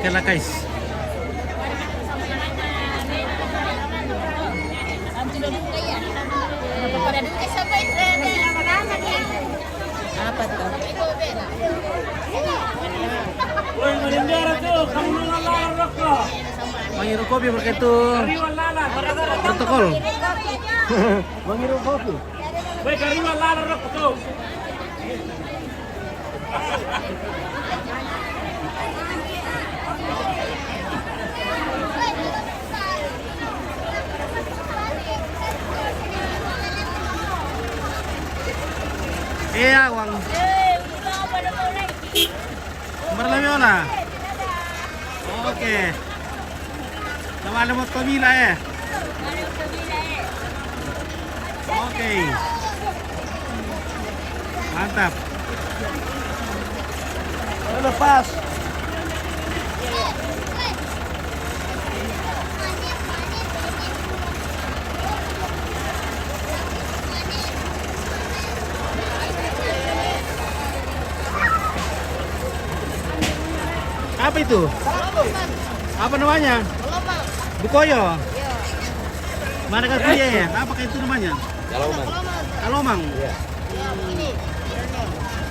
Oke lah guys. Apa tuh? Menghirup kopi berkaitu protokol. Menghirup kopi. Iya, Wang. Berlebih Oke. Sama ada motor bila ya. Oke. Mantap. Lepas. Apa itu? Apa namanya? Bukoyo. Mana kan ya? Apakah itu namanya? Kalomang. Kalomang. Iya. Ini.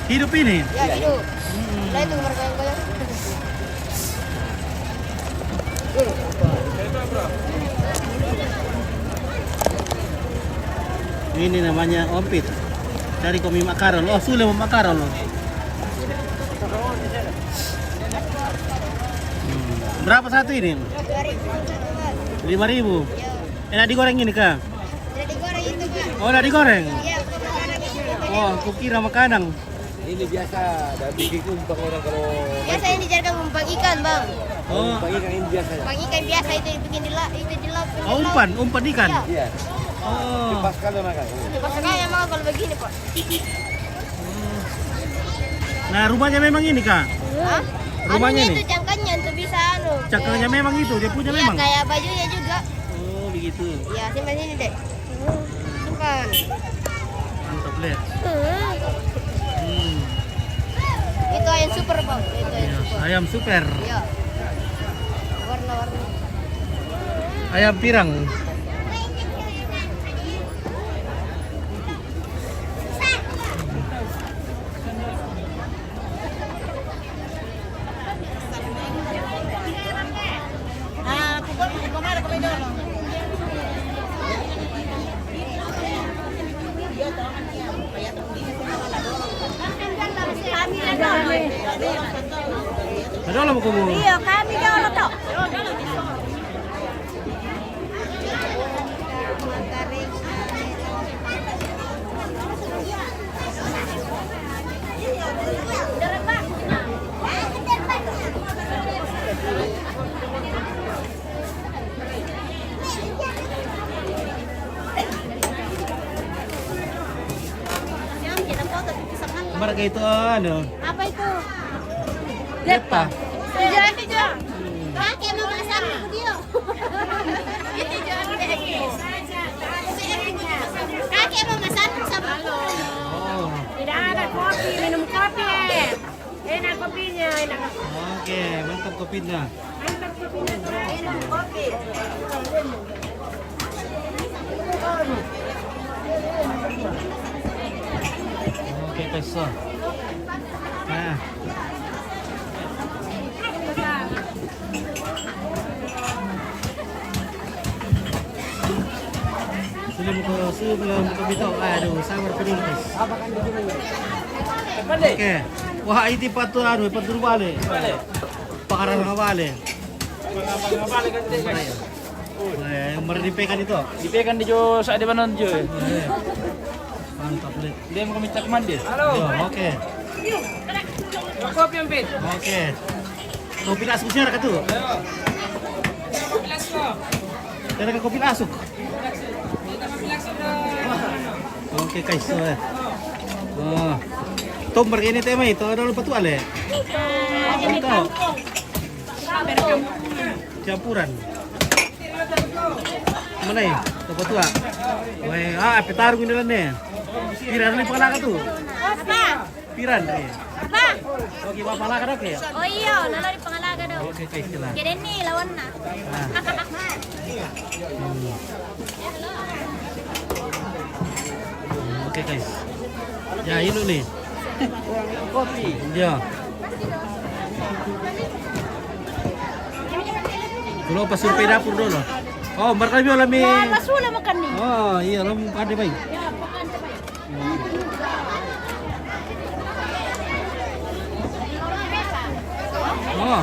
Hidup ini? Ya, hidup. Nah, itu mereka yang goyang. Ini namanya ompit. Dari komi makarol. Oh, sudah mau makarol loh. Berapa satu ini? 5.000. Enak digoreng ini kak? Tidak digoreng itu, Kak. Oh, udah digoreng? Iya, makanan itu. Wah, kukira makanan. Ini biasa dan bikin untuk orang kalau Biasa ini dijadikan umpan ikan, Bang. Oh, pagi kan ini biasa. Umpan ikan biasa itu dibikin di laut. oh umpan ikan. Iya. Iya. Oh, Pas kali makan. Pas sekali emang kalau begini, Pak. nah rumahnya memang ini kak? Hah? Rumahnya Anunya nih? itu cangkangnya untuk bisa Cangkangnya memang itu, dia punya Iya, memang. kayak bajunya juga. Oh, begitu. Iya, simpan sini deh. Simpan. Mantap lihat. Itu ayam super, Bang. Itu ayam Ya, super. ayam super. Iya. Warna-warni. Ayam pirang. Ada lah mau kamu. Iya, kami dulu toh. Kemarin kayak itu anu. Apa itu? Geta. Hijau. Kakek mau masak video. Kakek mau masak sama. Oh. Tidak ada kopi, minum kopi. Enak kopinya, enak. Oke, mantap kopinya. Minum kopi. Oke, guys. So. Nah. Sebelum buka bito, aduh, sabar pedul guys. Oke. Wah, itu patu anu, patu bale. Pakaran ngabale. Kemarin dipekan itu. Dipekan di jo saat di mana jo. Mantap deh. Dia mau minta mandi. Oke. Kopi ampit. Oke. Kopi lasuk siapa tuh? Kopi lasuk. Ada kopi lasuk. Oke guys. Oh. Tom begini tema itu ada lupa tuh ale. Itu. Campuran. Mana ya? Lupa tua. Wah, petarung ini nih. Piran ini pernah tuh. Apa? Piran. ba? Okay, mapalakan ako eh. Oh iyo, nalari pangalaga daw. Okay guys sila. Kaya ni, lawan na. Okay guys. Ya, ini nih. Kopi. Ya. Dulu pas survei dapur dulu. Oh, mereka bilang lami. Masula makan ni. Oh, iya, lami ada baik. Oh.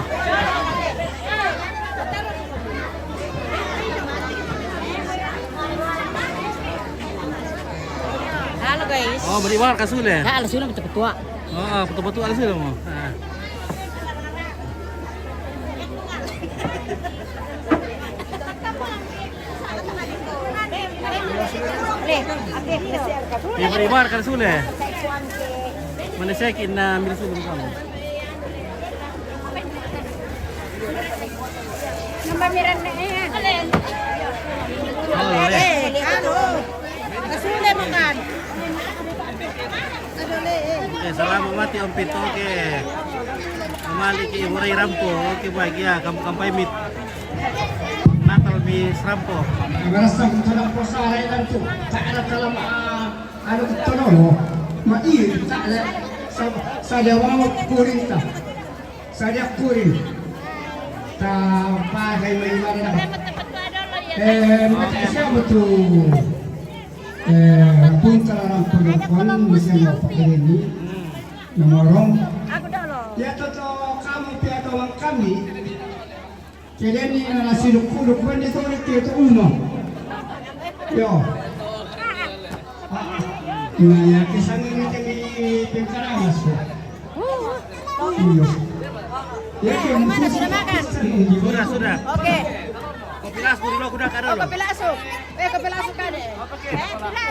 Halo guys. Oh, beriwar kasul ya? Nah, alas yun betul-betul. Oh, betul-betul kasul mo. Ah. Beriwar kasul ya? Mana sekin na milisul kamu? Namamiran na yan. Oh, boleh. Kasule makan. Okay, salamat mati Om Pito. Okay. Kembali ke Murai Rampo. Okay, baik ya. Kampay mit. Natal mi Rampo. Merasa betul po sa lang to. Taala kalam ano to no. Mai taala sa dewa kuring ta. Sa dia kuring. Ta bagay may mana. Makasya betul. Punta lang po ng bisa mo pakirini. Nomorong. Aku dah lo. Ya toto kamu piato ang kami. Kaya ni na sinukudok pa nito ulit ito uno. Yo. Naya kisang ini kami pengkaramas ko. Iyo. Ya kaya Mana sudah makan? Sudah, sudah. Oke. Kopi las dulu aku udah kada lo. Kopi lasuk. Kopi lasuk kade.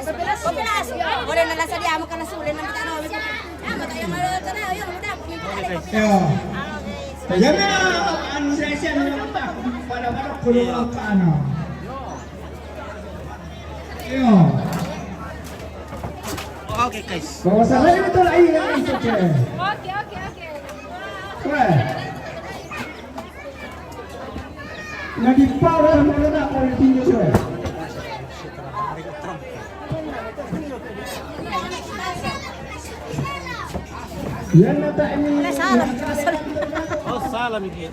Kopi lasuk. Boleh nalasa dia makan nasule nang kita nawi. Ya mata yang ada kana yo mudah. Yo. Kaya na ang sesya ng tak para kulong ka ano. Yo. Okay guys. Bawa sa lain ito ay ito ke. Oke. Kue. Nagipara mo na ako yung tinyo siya. Yan na tayo ni... Oh, salam iki.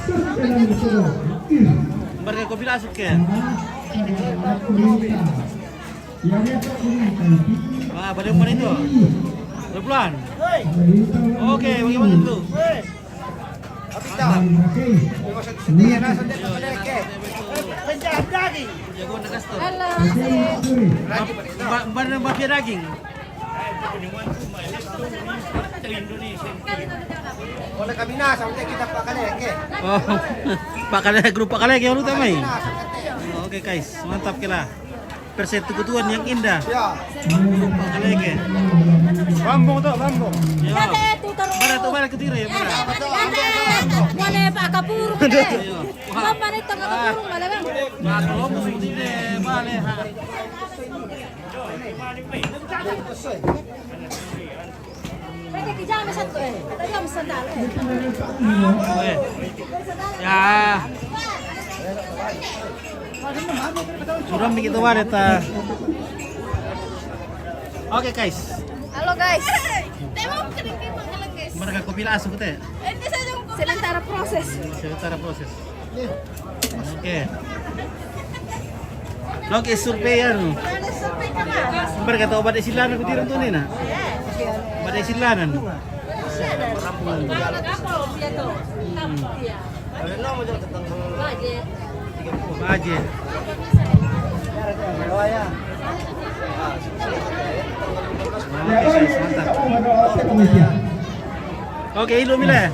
Surga lang ito. Mereka kopi lasuk ke? Yan ito kurita. Wah, balik umpan itu. Pelan. Oke, bagaimana dulu? Jago nagas tuh. Mana mafia daging? Oleh kami na, sampai kita pakaleke. Oh, pakalek grup pakalek yang lu tamai. Oke guys, mantap kila. Persekutuan yang indah. Ya. Pakalek ya. Bambong tuh, bambong. Yo. Mana tuh balik ke tira ya, mana? Mana Pak Kapur? Yo. Apa nih tengah kapur malah bang? Nah, kalau mau seperti ini, balik. Mereka kijam satu Kata jam sandal Oke. Ya. Sudah begitu wadah ta. Oke guys. Halo guys. Mereka kopi lasuk teh. Sementara proses. Sementara proses. Oke. Oke, surveian. Mereka tahu obat isilanan ku tirun tuh nih nah. Obat isilanan. Aja. Oke, ilmu mila.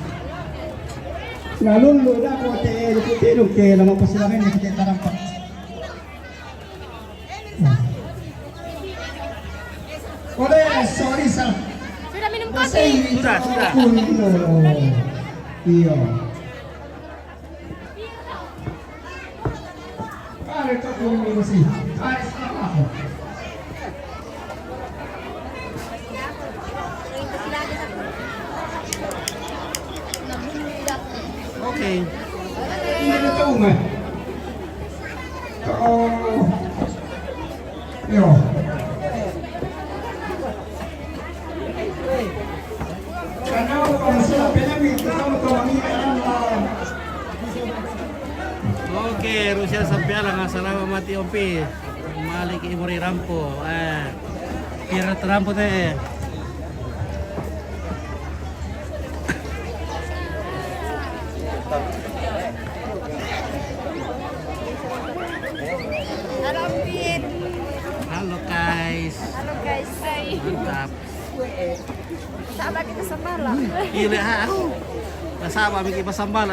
Lalu lu dah ko te lu ke lamang pasilangan ni kita tarampak. Oleh, sorry sir. Sudah minum kopi? Sudah. Iya. Kare ka ko ni sih. Kare sama ako. Okay. Hindi na ito nga. Oo. Yo. Ano ang sila pinamit ito ito mangiyan Okay, Rusia sampai lang salamat mati ompi. Malik imuri rampo. Pira rampo teh. Halo guys. Halo guys. Mantap. Sama kita sambala. Ile aku. Nasama bigi pa sambal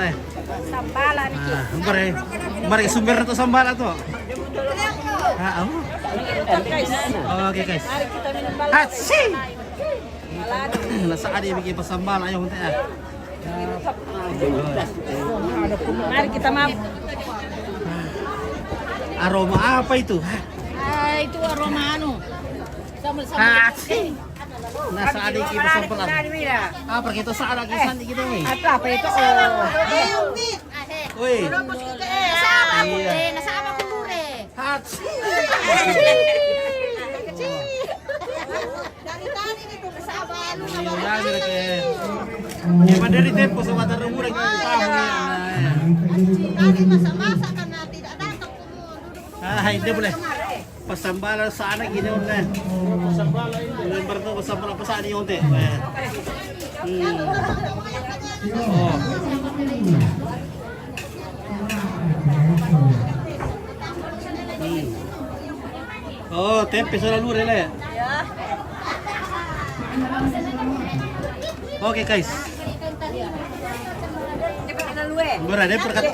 Sambala nih. Mari sumber to sambal to. Oke guys. Mari kita minum bala. Hatsi. Nasaan di bigi pa sambal ayo teh. Mari kita maaf. Aroma apa itu? Itu aroma anu. Sambal-sambal. Hatsi. Nasa adik kita sampel apa kita saat lagi sandi gitu nih. Apa itu? Woi. Nasama ko Iya. eh, nasama ko lure. Hatsi. Dari-dari nito nasama ano Iya, lagi ke. Ya dari tempo sa water murag paham ya. Dari masa-masa kan na tidak datang kumo. Hindi boleh. Pasambalan sa anak gini udah. Pasambalan ini. Member tuh pasambalan pa sa anak yung teh. Oh. Oh, tempe sa lure le. Oke guys. Berada perkat.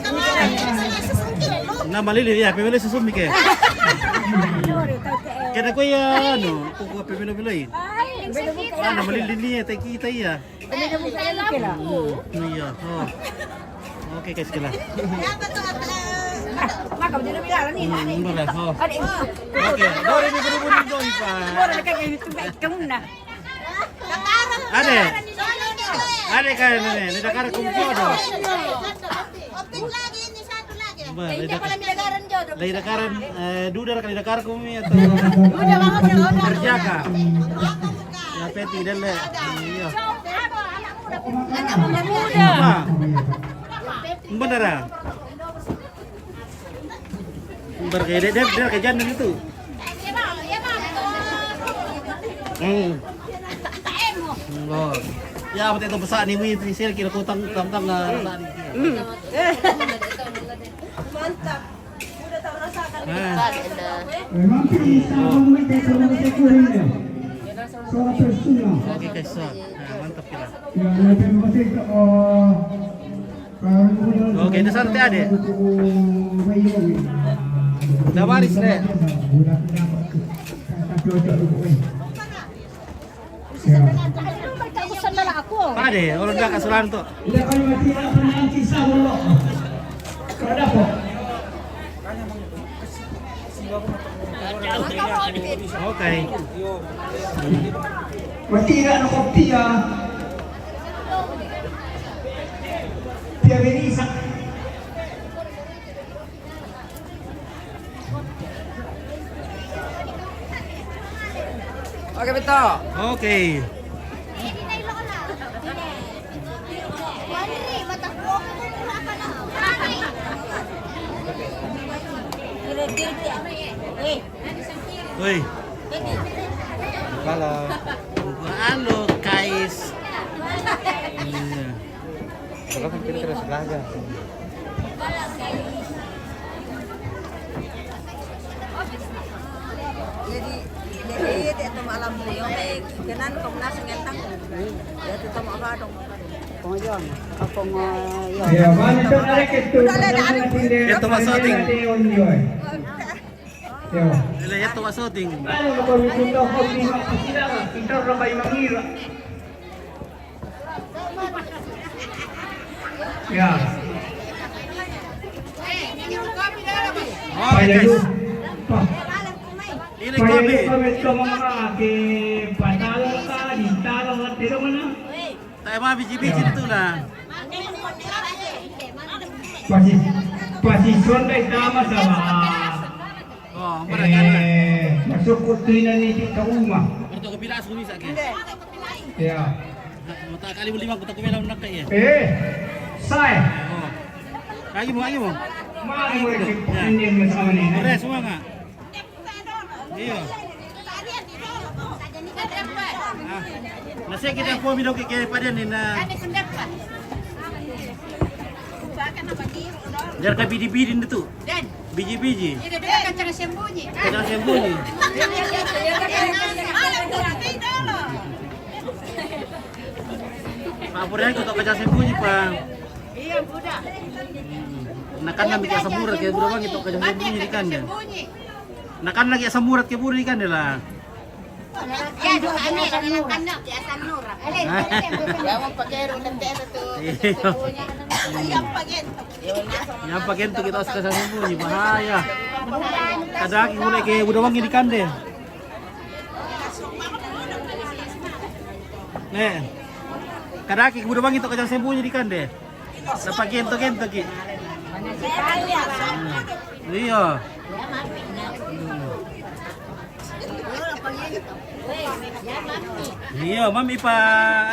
Nama lili ya, pemilih susumi ke. Kaya ko ya, ano, kukuha pemilih-milih. Nama lili niya, tayo kita ya. Iya, oh. Oke guys, kila. Maka mo na pila ni. Boleh, oh. Oke, boleh berhubung doon pa. Ade. Ade kayo na eh, lidakar kong jodo. Opting lagi ini satu lagi. Ba, Hindi pala milagaran jodo. lidakaran, dudar ka lidakar ko mi atau Udah banget ya, udah. kerja ka. Ya peti dan le. Iya. Anak muda. Ma. Bener ah. Berkede deh, dia kejan itu. Oh. Ya, mati itu besar nih, wih, sih kira kutang tang na. Mantap. Udah tahu rasakan. memang pinasabang may tekulong sekurin niya soal persona Oke guys, so. Nah, mantap kira. ya lebih masih ke Oke, itu santai ade. Udah baris deh. Ade, orang dah kasuran tuh. Tidak kali mati apa nanti sahur kada po. Oke. Matira no kopia. Pia benisa. Oke, betul. Oke. Woi. Halo guys. Iya. Kalau kan kita terus belajar. Jadi itu malam beliau kenan komnas ngentang. Ya itu mau apa dong? Ya, mana tu ada ketu. Ito masoting. Ya. Dili ito masoting. Ano ko bitundo ko bima sila kita ra bay mangira. Ya. Oke guys. Ini kopi. Ito mga ke patalo ka dintalo at tiro mana. Tayo mga biji-biji ito na. pasisyon na itama sa Oh, para kana. masuk kutuinan ni Tita Uma. Ito ko pilas ko bisa ke. Ya. Mata kali mo limang kutak ko melang nak ya. Saya. Oh. Lagi mo. Mari mo ini bersama ni. Beres semua enggak? Iya. Ah. Nasi kita po minum kaya pa din na. Jar ka bidi-bidi itu. Biji-biji. Ini dia kacang sembunyi. Kacang sembunyi. Pak Purya itu kacang sembunyi, Pak. Iya, Buddha. Nakan lagi samurat kayak berapa gitu kacang sembunyi di kan dia. Nakan lagi samurat kayak buru di kan dia lah. Ya, doa ini dengan kandang di asal nur. Ya, mau pakai rulen tuh. Yang pakai itu kita kacang sembunyi bahaya. Kadang mulai kayak udah wangi di kan dia. Nih. Kadang kayak udah wangi itu kacang sembunyi di kan dia. Dapat gento ki. Iya. Iya, mami pa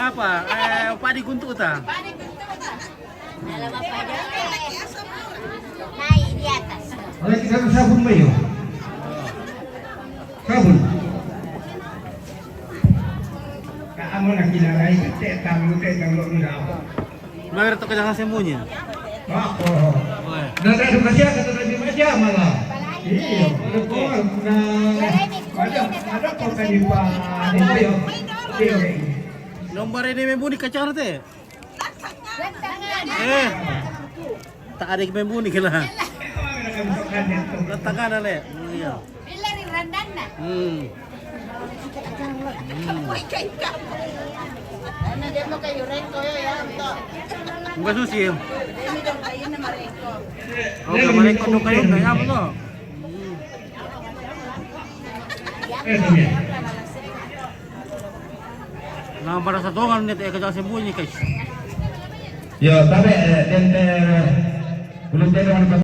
apa? Padi guntuk ta. Naik di atas. Oleh kita sabun mayo. Sabun. Kamu nak kilai tetang lo muda. Mager to kacang sembunyi. Ako. Boleh. Nasa edukasi kata tadi aja malah. Iya, betul. Ada kota di Pak. Iya. Nomor ini membuni kacang teh. Tak ada yang membuni kena. Letakkan ale. Iya. Bila di rendana. Ano dia mo kayo reko ya untuk. Bukan susi. Ini dong kayo na mareko. Oh, kemarin kono kayo kaya apa to? Nah, para sa tongan nito kacang sembunyi guys. Ya, tapi belum